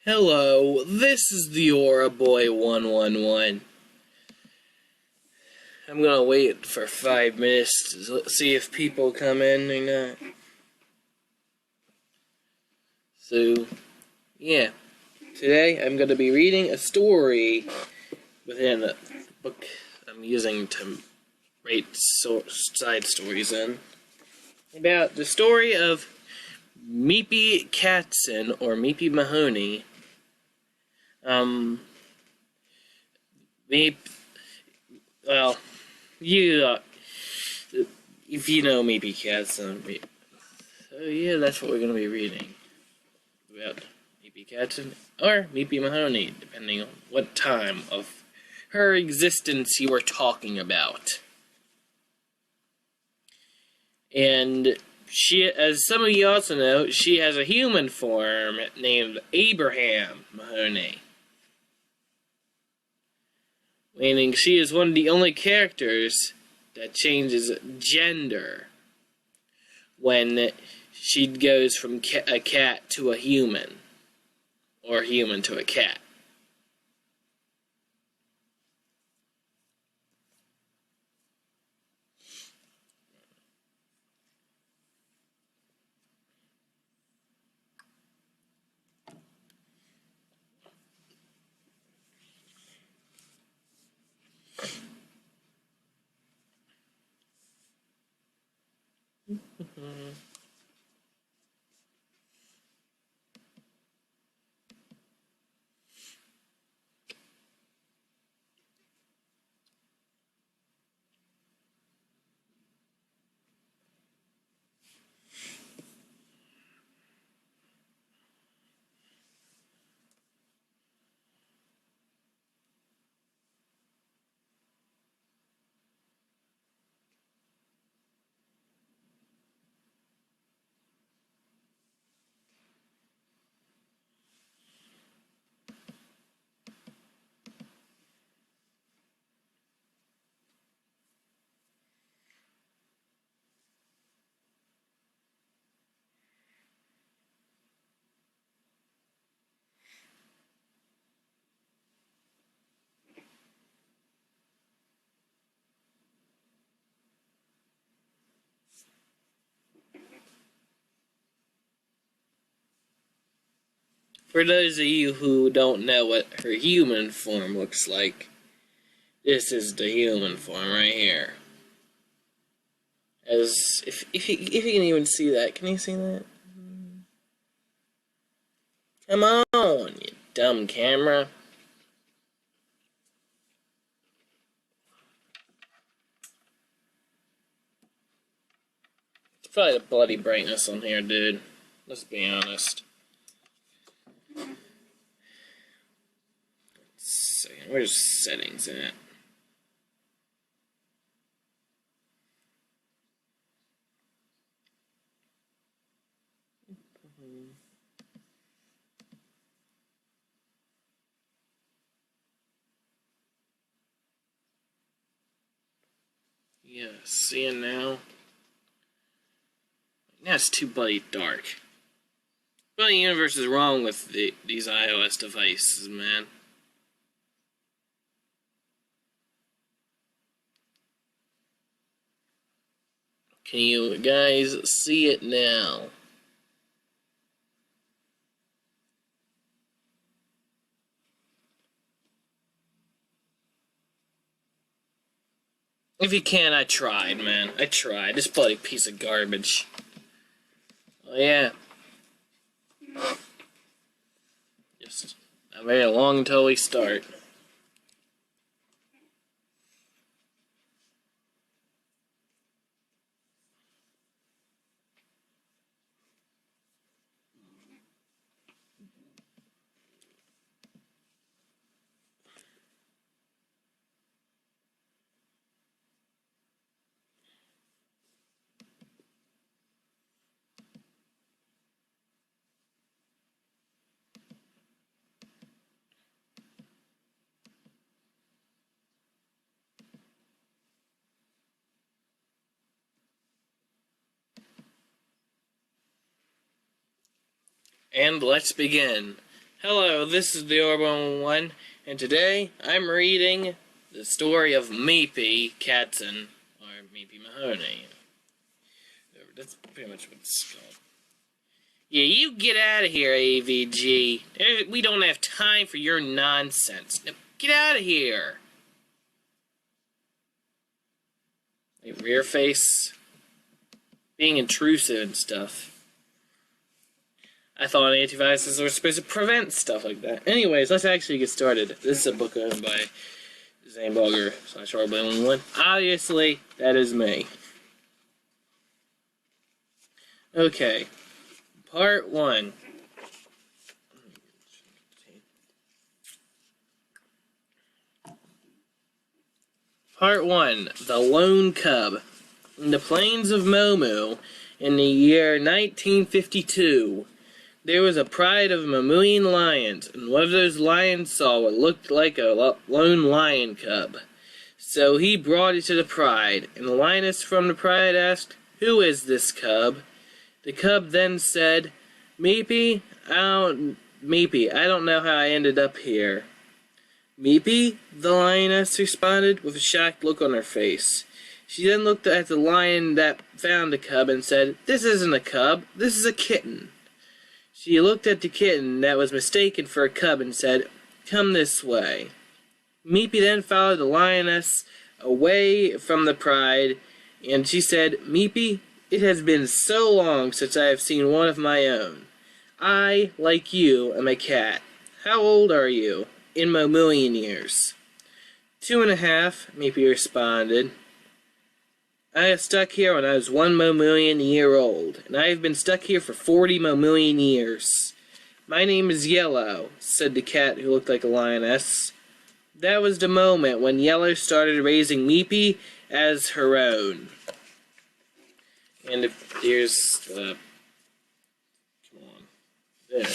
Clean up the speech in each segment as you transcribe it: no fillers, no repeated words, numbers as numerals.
Hello, this is the Aura Boy 111. I'm gonna wait for 5 minutes to see if people come in or not. So, yeah. Today I'm gonna be reading a story within the book I'm using to write side stories in. About the story of Mepe Catson, or Mepe Mahoney. Mepe, well, if you know Mepe Catson, so yeah, that's what we're going to be reading. About Mepe Catson, or Mepe Mahoney, depending on what time of her existence you are talking about. And she, as some of you also know, she has a human form named Abraham Mahoney. Meaning she is one of the only characters that changes gender when she goes from a cat to a human, or a human to a cat. For those of you who don't know what her human form looks like, this is the human form right here. As if you can even see that, can you see that? Come on, you dumb camera. It's probably the bloody brightness on here, dude. Let's be honest. So, where's settings at? Yeah, seeing now. Now it's too bloody dark. What the universe is wrong with these iOS devices, man? Can you guys see it now? If you can, I tried, man. I tried. This bloody piece of garbage. Oh, yeah. Just not very long until we start. And let's begin. Hello, this is the Orbo One, and today I'm reading the story of Mepe, Catson, or Mepe Mahoney. That's pretty much what it's called. Yeah, you get out of here, AVG. We don't have time for your nonsense. Now, get out of here. Hey, rear face. Being intrusive and stuff. I thought antiviruses were supposed to prevent stuff like that. Anyways, let's actually get started. This is a book owned by Zane /Orbo1. Obviously, that is me. Okay. Part 1. Part 1. The Lone Cub. In the plains of Momu, in the year 1952, there was a pride of mammalian lions, and one of those lions saw what looked like a lone lion cub. So he brought it to the pride, and the lioness from the pride asked, "Who is this cub?" The cub then said, Mepe, I don't know how I ended up here." "Mepe?" the lioness responded, with a shocked look on her face. She then looked at the lion that found the cub and said, "This isn't a cub, this is a kitten." She looked at the kitten that was mistaken for a cub and said, "Come this way." Mepe then followed the lioness away from the pride, and she said, "Mepe, it has been so long since I have seen one of my own. I, like you, am a cat. How old are you? In mammalian years." 2.5, Mepe responded. "I have stuck here when I was 1 mammalian year old, and I have been stuck here for 40 mammalian years. My name is Yellow," said the cat who looked like a lioness. That was the moment when Yellow started raising Mepe as her own. And here's the... Come on. There.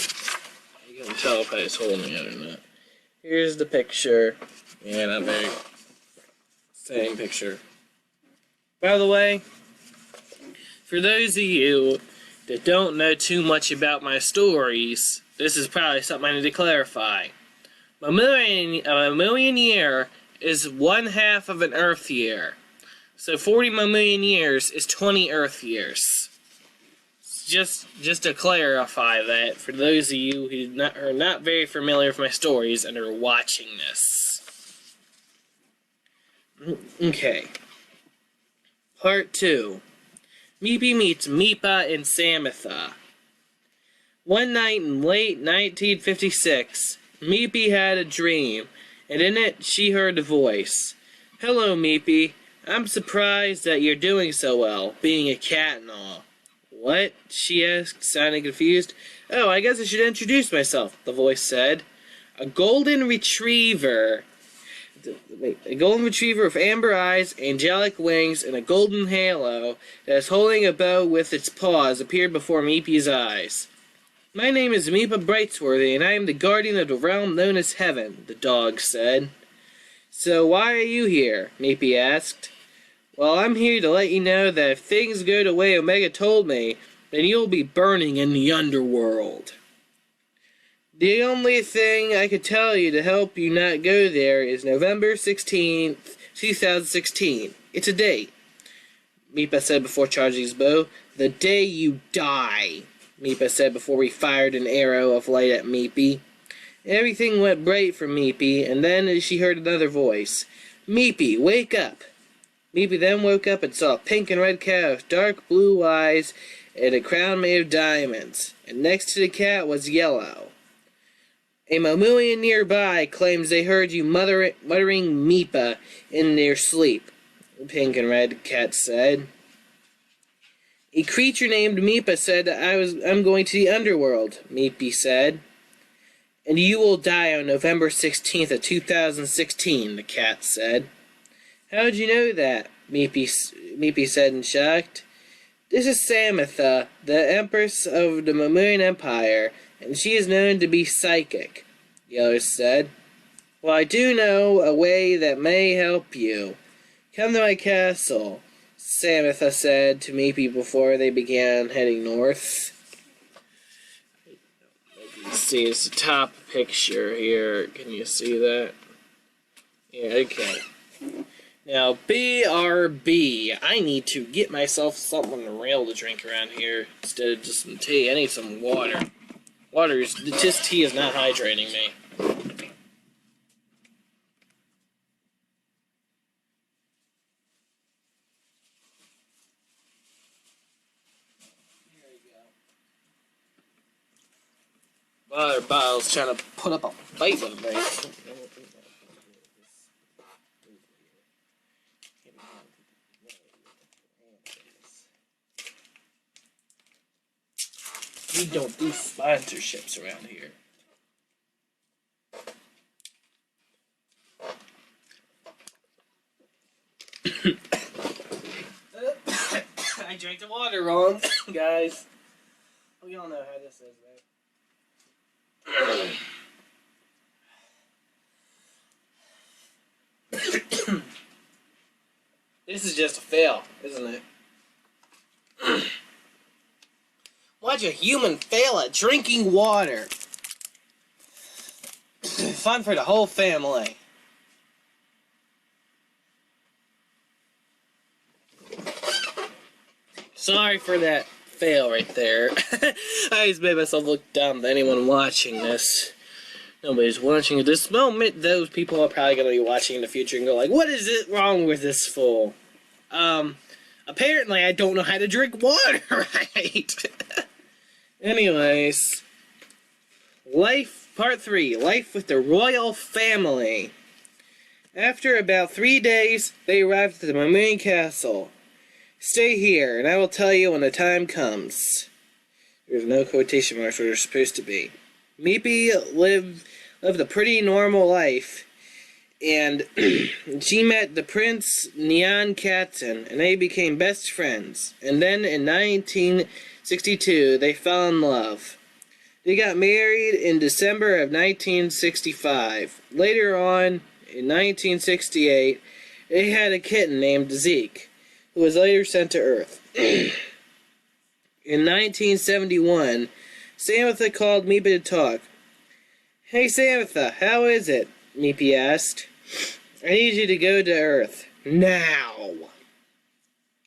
You can tell if I was holding it or not. Here's the picture. Yeah, not very... Same picture. By the way, for those of you that don't know too much about my stories, this is probably something I need to clarify. A mammalian year is 1/2 of an Earth year. So 40 mammalian years is 20 Earth years. Just to clarify that for those of you who are not very familiar with my stories and are watching this. Okay. Part 2. Mepe meets Mepe in Samatha. One night in late 1956, Mepe had a dream, and in it she heard a voice. "Hello, Mepe. I'm surprised that you're doing so well, being a cat and all." "What?" she asked, sounding confused. "Oh, I guess I should introduce myself," the voice said. A golden retriever with amber eyes, angelic wings, and a golden halo that is holding a bow with its paws appeared before Mepe's eyes. "My name is Mepe Brightsworthy, and I am the guardian of the realm known as Heaven," the dog said. "So why are you here?" Mepe asked. "Well, I'm here to let you know that if things go the way Omega told me, then you'll be burning in the underworld. The only thing I could tell you to help you not go there is November 16th, 2016. It's a date," Mepe said before charging his bow. "The day you die," Mepe said before he fired an arrow of light at Mepe. Everything went bright for Mepe, and then she heard another voice. "Mepe, wake up." Mepe then woke up and saw a pink and red cat with dark blue eyes and a crown made of diamonds, and next to the cat was Yellow. "A mammalian nearby claims they heard you muttering Mepe in their sleep," the pink and red cat said. "A creature named Mepe said I'm going to the underworld," Mepe said. "And you will die on November 16th of 2016, the cat said. "How'd you know that?" Mepe said in shock. "This is Samatha, the Empress of the Mammalian Empire, and she is known to be psychic," Yellow said. "Well, I do know a way that may help you. Come to my castle," Samatha said to Mepe before they began heading north. see, it's the top picture here. Can you see that? Yeah, okay. Now, BRB. I need to get myself something real to drink around here instead of just some tea. I need some water. Just tea is not hydrating me. Water bottle's trying to put up a fight with me. We don't do sponsorships around here. I drank the water wrong, guys. We all know how this is, right? This is just a fail, isn't it? Watch a human fail at drinking water. Fun for the whole family. Sorry for that fail right there. I just made myself look dumb to anyone watching this. Nobody's watching at this moment. Those people are probably going to be watching in the future and go like, what is it wrong with this fool? Apparently I don't know how to drink water right. Anyways, Part 3, Life with the Royal Family. After about 3 days, they arrived at the Mahoney Castle. Stay here, and I will tell you when the time comes. There's no quotation marks where they're supposed to be. Mepe lived a pretty normal life, and she met the Prince Catson, and they became best friends. And then in 1962, they fell in love. They got married in December of 1965. Later on, in 1968, they had a kitten named Zeke, who was later sent to Earth. In 1971, Samantha called Mepe to talk. Hey Samantha, how is it? Mepe asked. I need you to go to Earth. Now,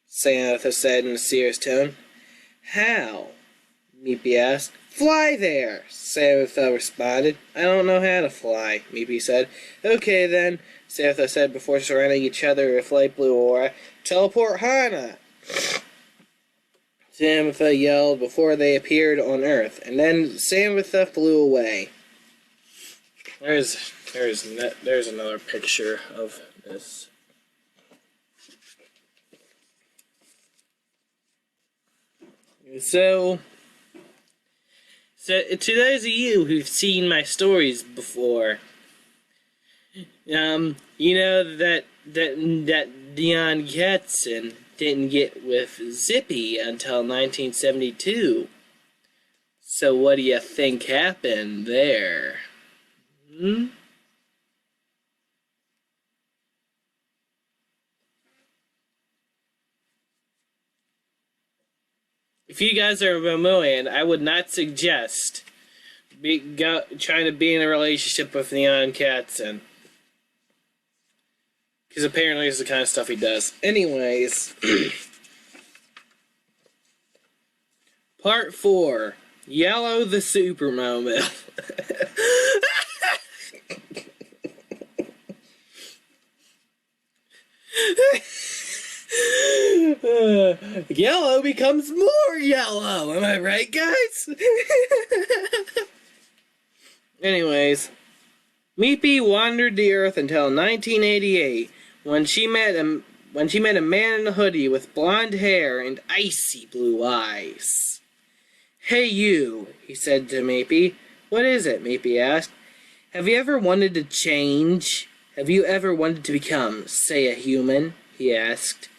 Samantha said in a serious tone. How? Mepe asked. Fly there, Samantha responded. I don't know how to fly, Mepe said. Okay then, Samantha said before surrounding each other with light blue aura. Teleport Hana! Samantha yelled before they appeared on Earth, and then Samantha flew away. There's another picture of this. So to those of you who've seen my stories before, you know that Catson didn't get with Zippy until 1972. So what do you think happened there? If you guys are Mahoney, I would not suggest trying to be in a relationship with Catson. Because apparently it's the kind of stuff he does. Anyways. Part 4. Yellow the Supermobile. Yellow becomes more yellow. Am I right, guys? Anyways, Mepe wandered the Earth until 1988, when she met a man in a hoodie with blonde hair and icy blue eyes. Hey you, he said to Mepe. What is it? Mepe asked. Have you ever wanted to change? Have you ever wanted to become, say, a human? He asked.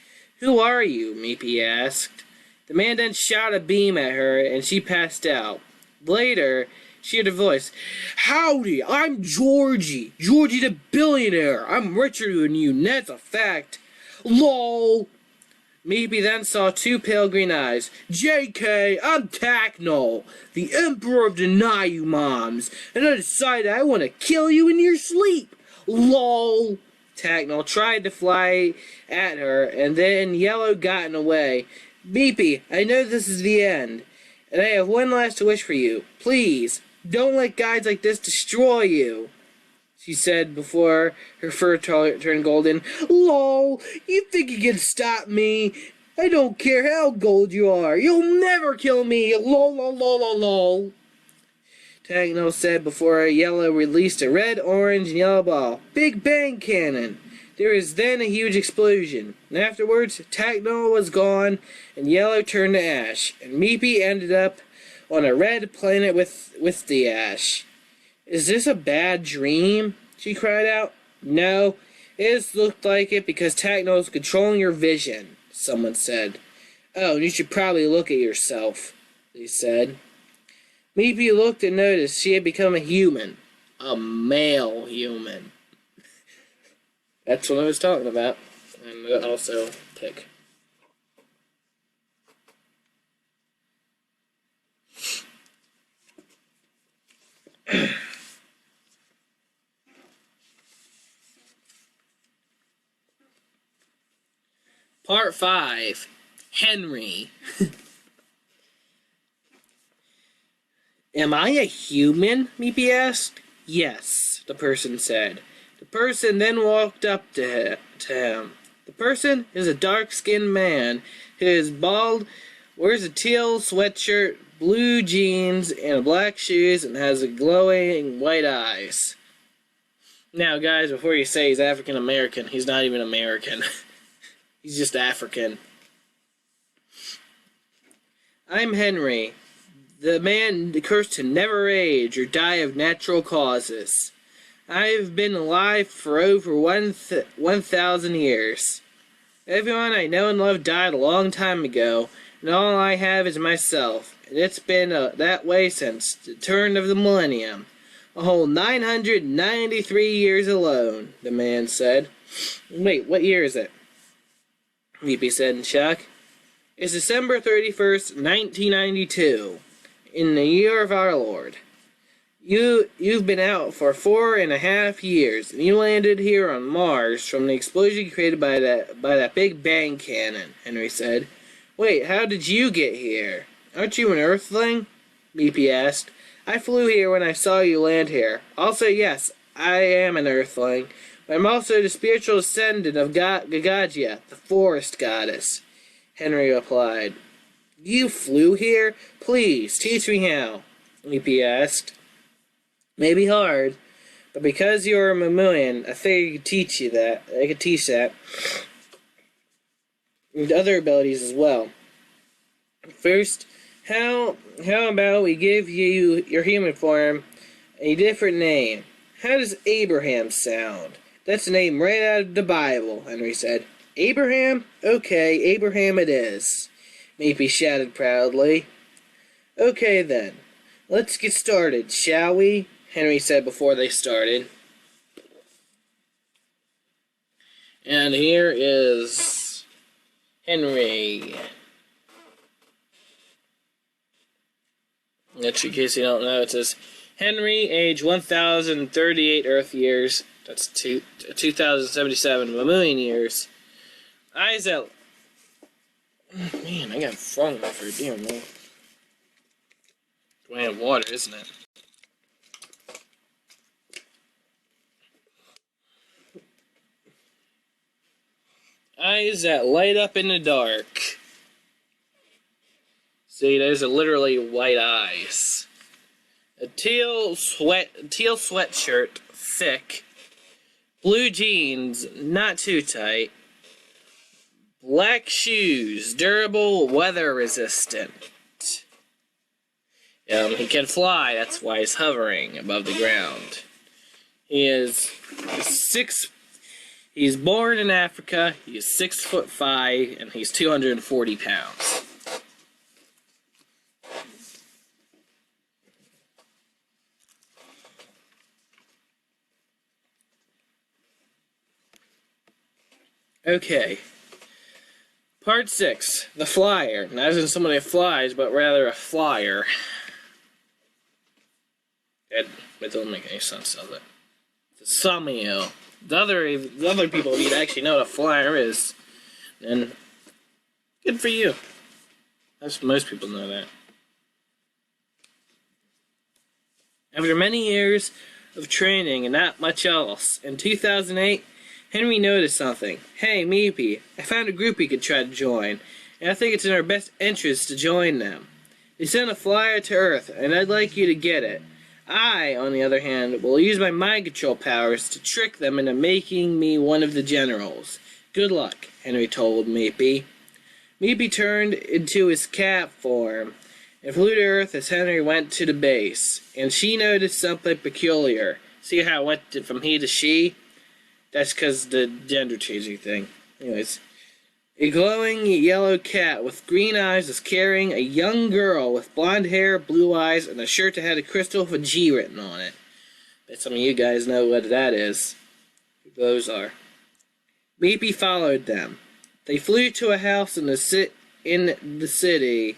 Who are you? Mepe asked. The man then shot a beam at her, and she passed out. Later, she heard a voice. Howdy, I'm Georgie. Georgie the billionaire. I'm richer than you, and that's a fact. LOL. Mepe then saw two pale green eyes. JK, I'm Tacknell, the Emperor of the Nayu Moms, and I decided I want to kill you in your sleep. LOL. Tacknell tried to fly at her, and then Yellow got in the way. Mepe, I know this is the end, and I have one last wish for you. Please, don't let guys like this destroy you, she said before her fur turned golden. LOL, you think you can stop me? I don't care how gold you are. You'll never kill me. LOL, lol, lol, lol, lol. Tacknell said before Yellow released a red, orange, and yellow ball. Big Bang Cannon. There was then a huge explosion, and afterwards, Tacknell was gone, and Yellow turned to ash, and Mepe ended up on a red planet with the ash. Is this a bad dream? She cried out. No, it just looked like it because Tacknell is controlling your vision, someone said. Oh, you should probably look at yourself, they said. Mepe looked and noticed she had become a human. A male human. That's what I was talking about. And also, tick. Part 5. Henry. Am I a human? Mepe asked. Yes, the person said. The person then walked up to him. The person is a dark-skinned man who is bald, wears a teal sweatshirt, blue jeans, and black shoes, and has glowing white eyes. Now, guys, before you say he's African-American, he's not even American. He's just African. I'm Henry, the man cursed to never age or die of natural causes. I've been alive for over 1,000 years. Everyone I know and love died a long time ago, and all I have is myself, and it's been that way since the turn of the millennium. A whole 993 years alone, the man said. Wait, what year is it? Mepe said in shock. It's December 31st, 1992, in the year of our Lord. You've been out for 4.5 years, and you landed here on Mars from the explosion created by that Big Bang Cannon, Henry said. Wait, how did you get here? Aren't you an Earthling? Mepe asked. I flew here when I saw you land here. Also, yes, I am an Earthling, but I'm also the spiritual descendant of Gagagia, the forest goddess, Henry replied. You flew here? Please, teach me how, Mepe asked. Maybe hard, but because you're a Mamoyan, I figured I could teach you that. I could teach that. And other abilities as well. First, how about we give you your human form a different name? How does Abraham sound? That's a name right out of the Bible, Henry said. Abraham? Okay, Abraham it is, Mepe shouted proudly. Okay then, let's get started, shall we? Henry said before they started. And here is Henry. In case you don't know, it says Henry, age 1,038 Earth years. That's 2,077 Mamoon years. Eyes out. Man, I got frog in my food. Damn, man. It's way of water, isn't it? Eyes that light up in the dark. See, those are literally white eyes. A teal sweatshirt, thick. Blue jeans, not too tight. Black shoes, durable, weather resistant. He can fly, that's why he's hovering above the ground. He's born in Africa, he's 6'5", and he's 240 pounds. Okay. Part 6. The Flyer. Not as in somebody that flies, but rather a flyer. It doesn't make any sense, does it? Some of you. The other people, if you actually know what a flyer is, then good for you. Most people know that. After many years of training and not much else, in 2008, Henry noticed something. Hey, Mepe, I found a group we could try to join, and I think it's in our best interest to join them. They sent a flyer to Earth, and I'd like you to get it. I, on the other hand, will use my mind control powers to trick them into making me one of the generals. Good luck, Henry told Mepe. Mepe turned into his cat form and flew to Earth as Henry went to the base, and she noticed something peculiar. See how it went from he to she? That's because the gender changing thing. Anyways, a glowing yellow cat with green eyes was carrying a young girl with blonde hair, blue eyes, and a shirt that had a crystal with a G written on it. Bet some of you guys know what that is. Those are. Mepe followed them. They flew to a house in the city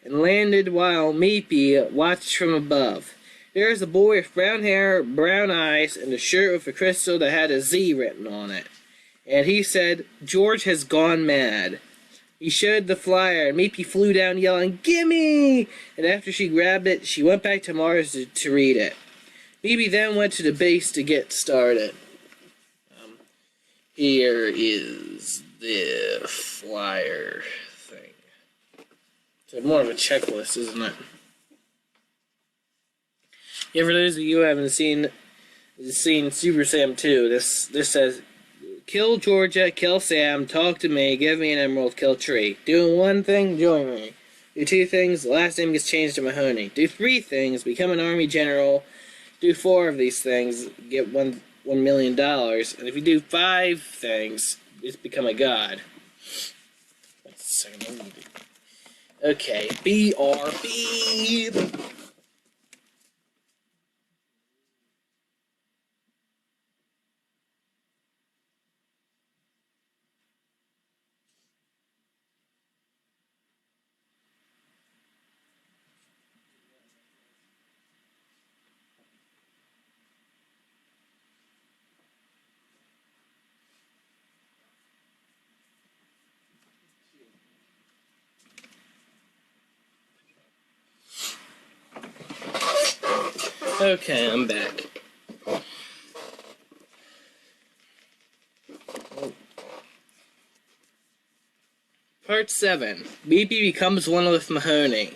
and landed while Mepe watched from above. There was a boy with brown hair, brown eyes, and a shirt with a crystal that had a Z written on it. And he said, George has gone mad. He showed the flyer, and Mepe flew down yelling, Gimme! And after she grabbed it, she went back to Mars to read it. Mepe then went to the base to get started. Here is the flyer thing. It's more of a checklist, isn't it? Yeah, for those of you who haven't seen Super Sam 2, this says, kill Georgia, kill Sam, talk to me, give me an emerald, kill Tree. Doing one thing, join me. Do two things, the last name gets changed to Mahoney. Do three things, become an army general. Do four of these things, get $1 million. And if you do 5 things, just become a god. Wait a second, okay, BRB. Okay, I'm back. Part 7. Mepe becomes one with Mahoney.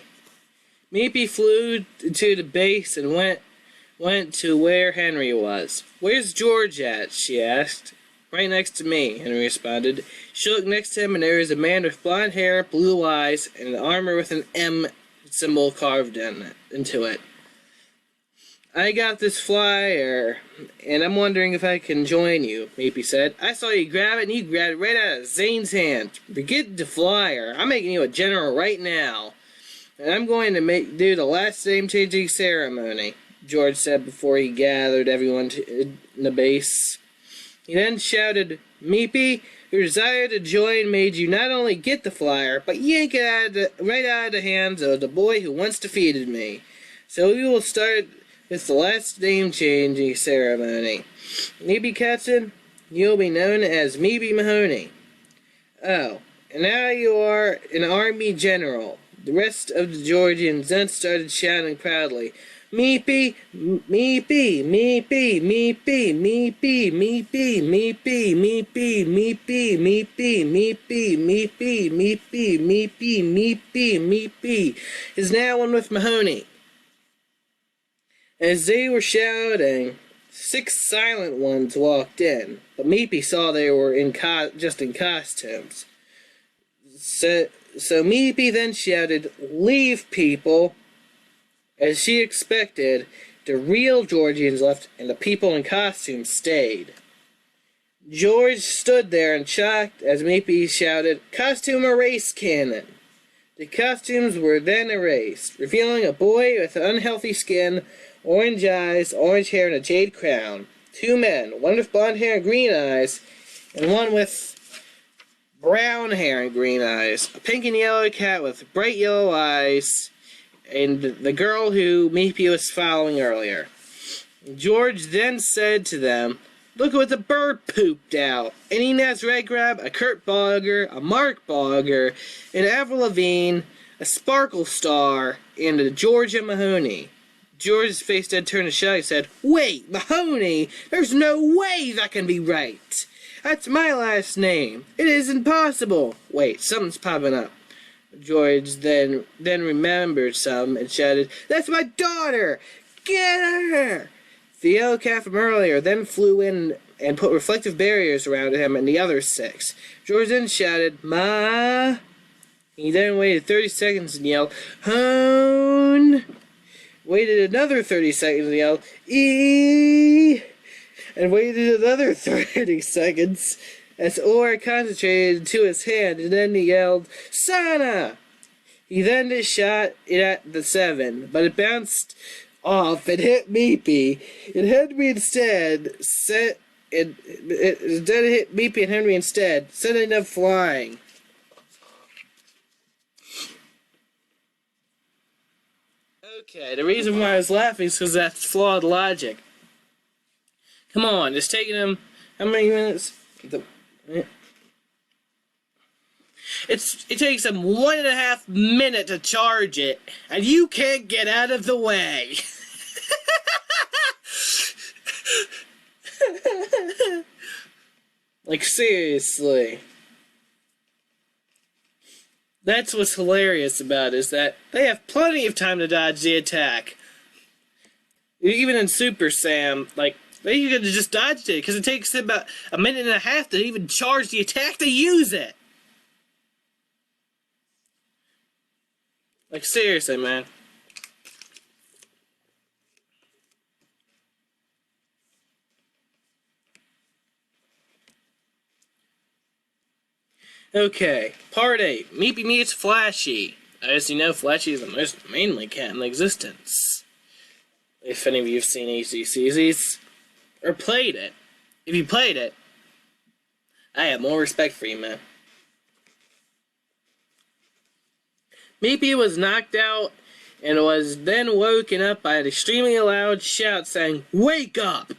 Mepe flew to the base and went to where Henry was. Where's George at? She asked. Right next to me, Henry responded. She looked next to him, and there was a man with blonde hair, blue eyes, and an armor with an M symbol carved into it. I got this flyer, and I'm wondering if I can join you, Mepe said. I saw you grab it, and you grabbed it right out of Zane's hand. Forget the flyer. I'm making you a general right now. And I'm going to do the last name-changing ceremony, George said before he gathered everyone in the base. He then shouted, Mepe, your desire to join made you not only get the flyer, but yank it right out of the hands of the boy who once defeated me. So we will start with the last name-changing ceremony. Mepe Catson, you'll be known as Mepe Mahoney. Oh, and now you are an army general. The rest of the Georgians then started shouting proudly, Mepe, Mepe, Mepe, Mepe, Mepe, Mepe, Mepe, Mepe, Mepe, Mepe, Mepe, Mepe, Mepe, Mepe, Mepe, is now one with Mahoney. As they were shouting, 6 silent ones walked in, but Mepe saw they were just in costumes. So Mepe then shouted, Leave, people! As she expected, the real Georgians left and the people in costumes stayed. George stood there in shock as Mepe shouted, Costume erase cannon! The costumes were then erased, revealing a boy with unhealthy skin, orange eyes, orange hair, and a jade crown. 2 men, one with blonde hair and green eyes, and one with brown hair and green eyes, a pink and yellow cat with bright yellow eyes, and the girl who Mepe was following earlier. George then said to them, "Look what the bird pooped out. An Inez Red Grab, a Kurt Bogger, a Mark Bogger, an Avril Lavigne, a Sparkle Star, and a Georgia Mahoney." George's face then turned to Shelley and said, "Wait, Mahoney? There's no way that can be right. That's my last name. It is impossible. Wait, something's popping up." George then remembered some and shouted, "That's my daughter! Get her!" The yellow cat from earlier then flew in and put reflective barriers around him and the other 6. George then shouted, "Ma!" He then waited 30 seconds and yelled, "Hone!" Waited another 30 seconds and yelled, "E!" And waited another 30 seconds as Orr concentrated into his hand, and then he yelled, "Sana!" He then just shot it at the 7, but it bounced off and hit Mepe. It hit me instead, it hit Mepe and Henry instead, sending them flying. Okay, the reason why I was laughing is because that's flawed logic. Come on, it's taking him how many minutes? It takes him 1.5 minutes to charge it, and you can't get out of the way. Like, seriously. That's what's hilarious about it, is that they have plenty of time to dodge the attack. Even in Super Sam, like, they could have just dodged it, because it takes them about 1.5 minutes to even charge the attack to use it. Like, seriously, man. Okay, Part 8. Mepe meets Flashy. As you know, Flashy is the most manly cat in existence. If any of you have seen ACCZs, or played it. If you played it, I have more respect for you, man. Mepe was knocked out and was then woken up by an extremely loud shout saying, "Wake up!"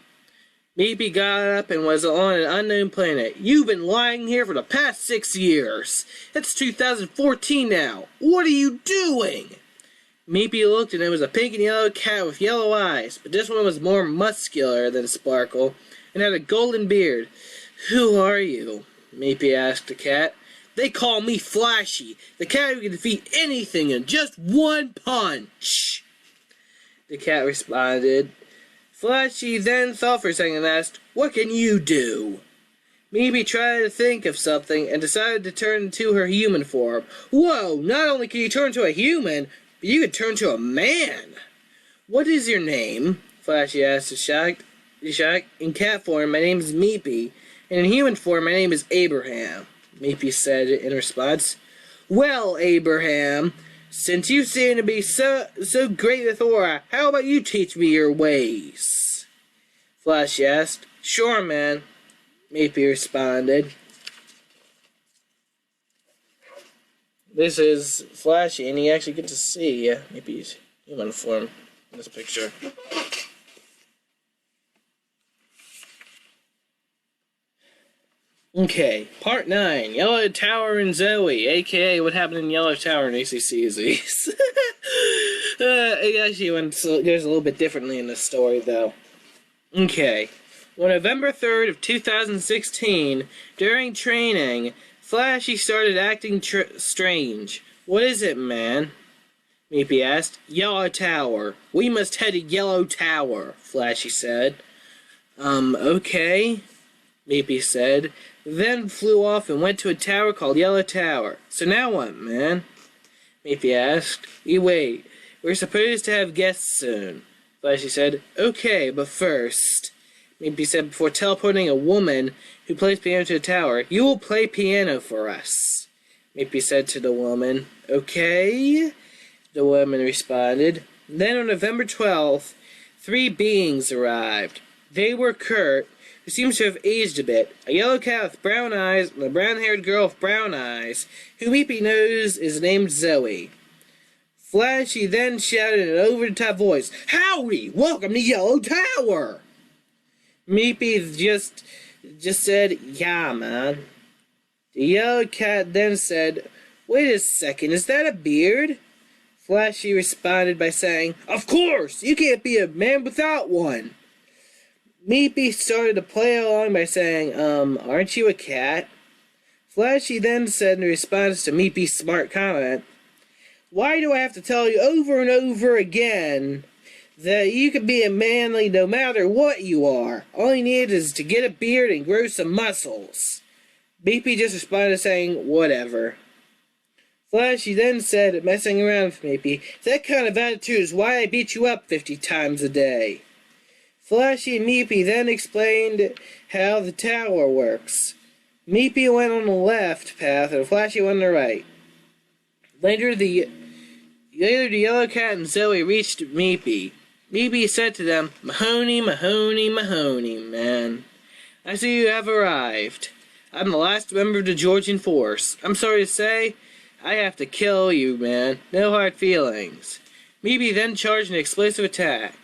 Mepe got up and was on an unknown planet. "You've been lying here for the past 6 years. It's 2014 now. What are you doing?" Mepe looked and it was a pink and yellow cat with yellow eyes, but this one was more muscular than Sparkle and had a golden beard. "Who are you?" Mepe asked the cat. "They call me Flashy, the cat who can defeat anything in just one punch." The cat responded. Flashy then thought for a second and asked, "What can you do?" Mepe tried to think of something and decided to turn into her human form. "Whoa, not only can you turn into a human, but you can turn into a man." "What is your name?" Flashy asked, shocked. "In cat form, my name is Mepe, and in human form, my name is Abraham," Mepe said in response. "Well, Abraham, since you seem to be so great with aura, how about you teach me your ways?" Flashy asked. "Sure, man," Mepe responded. This is Flashy, and you actually get to see Mepe's human form in this picture. Okay, Part 9, Yellow Tower and Zoe, a.k.a. what happened in Yellow Tower in ACCZs. It actually goes a little bit differently in this story, though. Okay, on November 3rd of 2016, during training, Flashy started acting strange. "What is it, man?" Mepe asked. "Yellow Tower. We must head to Yellow Tower," Flashy said. Okay," Mepe said, then flew off and went to a tower called Yellow Tower. "So now what, man?" Mepe asked. "You wait. We're supposed to have guests soon," Flashy said. "Okay, but first," Mepe said before teleporting a woman who plays piano to the tower, "you will play piano for us," Mepe said to the woman. "Okay," the woman responded. Then on November 12th, 3 beings arrived. They were Kurt, who who seems to have aged a bit, a yellow cat with brown eyes, and a brown-haired girl with brown eyes, who Mepe knows is named Zoe. Flashy then shouted in an over-the-top voice, "Howdy! Welcome to Yellow Tower!" Mepe just said, "Yeah, man." The yellow cat then said, "Wait a second, is that a beard?" Flashy responded by saying, "Of course! You can't be a man without one!" Mepe started to play along by saying, "Aren't you a cat?" Flashy then said in response to Mepe's smart comment, "Why do I have to tell you over and over again that you can be a manly no matter what you are? All you need is to get a beard and grow some muscles." Mepe just responded saying, "Whatever." Flashy then said, messing around with Mepe, "That kind of attitude is why I beat you up 50 times a day." Flashy and Mepe then explained how the tower works. Mepe went on the left path and Flashy went on the right. Later, the yellow cat and Zoe reached Mepe. Mepe said to them, "Mahoney, Mahoney, Mahoney, man. I see you have arrived. I'm the last member of the Georgian force. I'm sorry to say, I have to kill you, man. No hard feelings." Mepe then charged an explosive attack.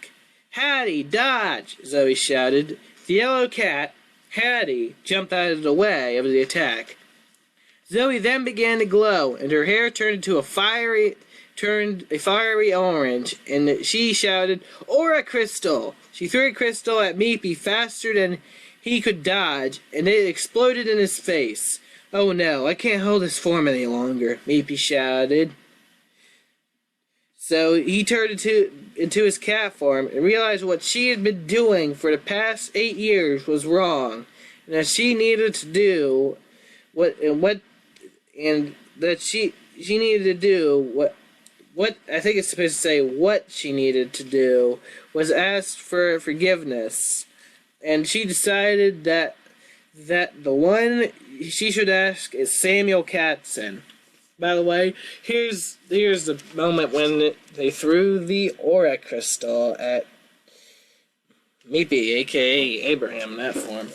"Hattie, dodge!" Zoe shouted. The yellow cat, Hattie, jumped out of the way of the attack. Zoe then began to glow, and her hair turned a fiery orange, and she shouted, "Aura crystal!" She threw a crystal at Mepe faster than he could dodge, and it exploded in his face. "Oh no, I can't hold this form any longer," Mepe shouted. So he turned into his cat form and realized what she had been doing for the past 8 years was wrong, and that she needed to do what I think it's supposed to say what she needed to do was ask for forgiveness, and she decided that the one she should ask is Samuel Catson. By the way, here's the moment when they threw the aura crystal at Mepe, aka Abraham, in that form.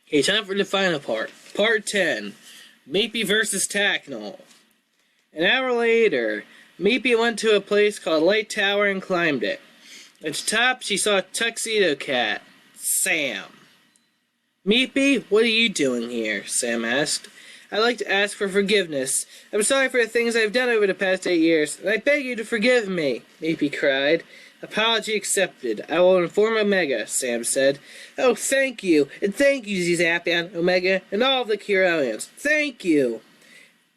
Okay, time for the final part. Part 10. Mepe versus Tacknell. An hour later, Mepe went to a place called Light Tower and climbed it. At the top, she saw a tuxedo cat, Sam. "Mepe, what are you doing here?" Sam asked. "I'd like to ask for forgiveness. I'm sorry for the things I've done over the past 8 years, and I beg you to forgive me," Mepe cried. "Apology accepted. I will inform Omega," Sam said. "Oh, thank you, and thank you, Zapion, Omega, and all of the Kironians. Thank you!"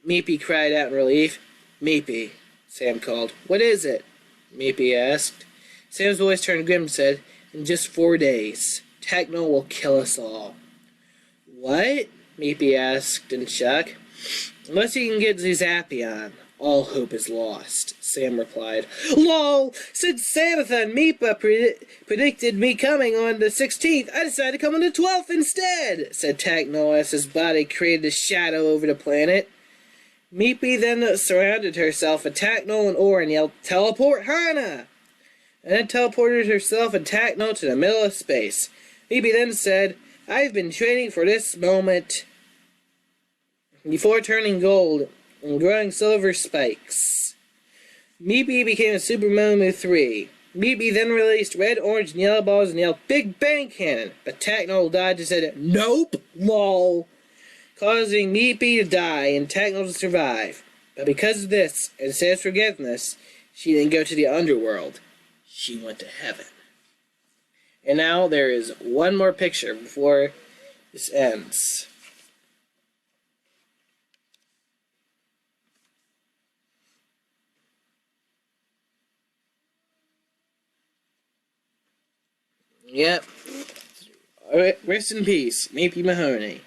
Mepe cried out in relief. "Mepe," Sam called. "What is it?" Mepe asked. Sam's voice turned grim and said, "In just 4 days, Tacknell will kill us all." "What?" Mepe asked in shock. "Unless he can get Zapion, all hope is lost," Sam replied. "Lol! Since Samatha and Mepe predicted me coming on the 16th, I decided to come on the 12th instead," said Tacknell as his body created a shadow over the planet. Mepe then surrounded herself with Tacknell and Ore and yelled, "Teleport Hana!" and then teleported herself and Tacknell to the middle of space. Mepe then said, "I've been training for this moment before turning gold and growing silver spikes." Mepe became a Super Momu 3. Mepe then released red, orange, and yellow balls and yelled, "Big Bang Cannon!" But Tacknell dodged and said, "Nope, lol," causing Mepe to die and Tacknell to survive. But because of this, and Sam's forgiveness, she didn't go to the underworld. She went to heaven. And now there is one more picture before this ends. Yep. Rest in peace, Mepe Mahoney.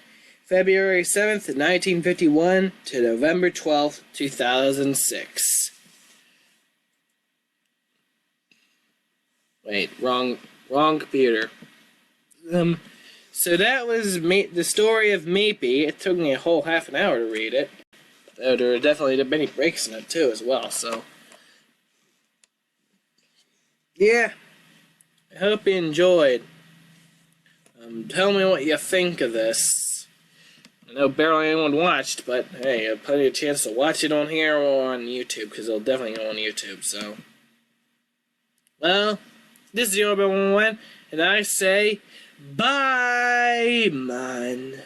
February 7th, 1951 to November 12th, 2006. Wait, wrong computer. So that was the story of Mepe. It took me a whole half an hour to read it. There were definitely many breaks in it too, as well. So, yeah, I hope you enjoyed. Tell me what you think of this. I know barely anyone watched, but hey, I have plenty of chance to watch it on here or on YouTube, because it'll definitely go on YouTube. So, well, this is the Orbital 1, and I say, bye, man.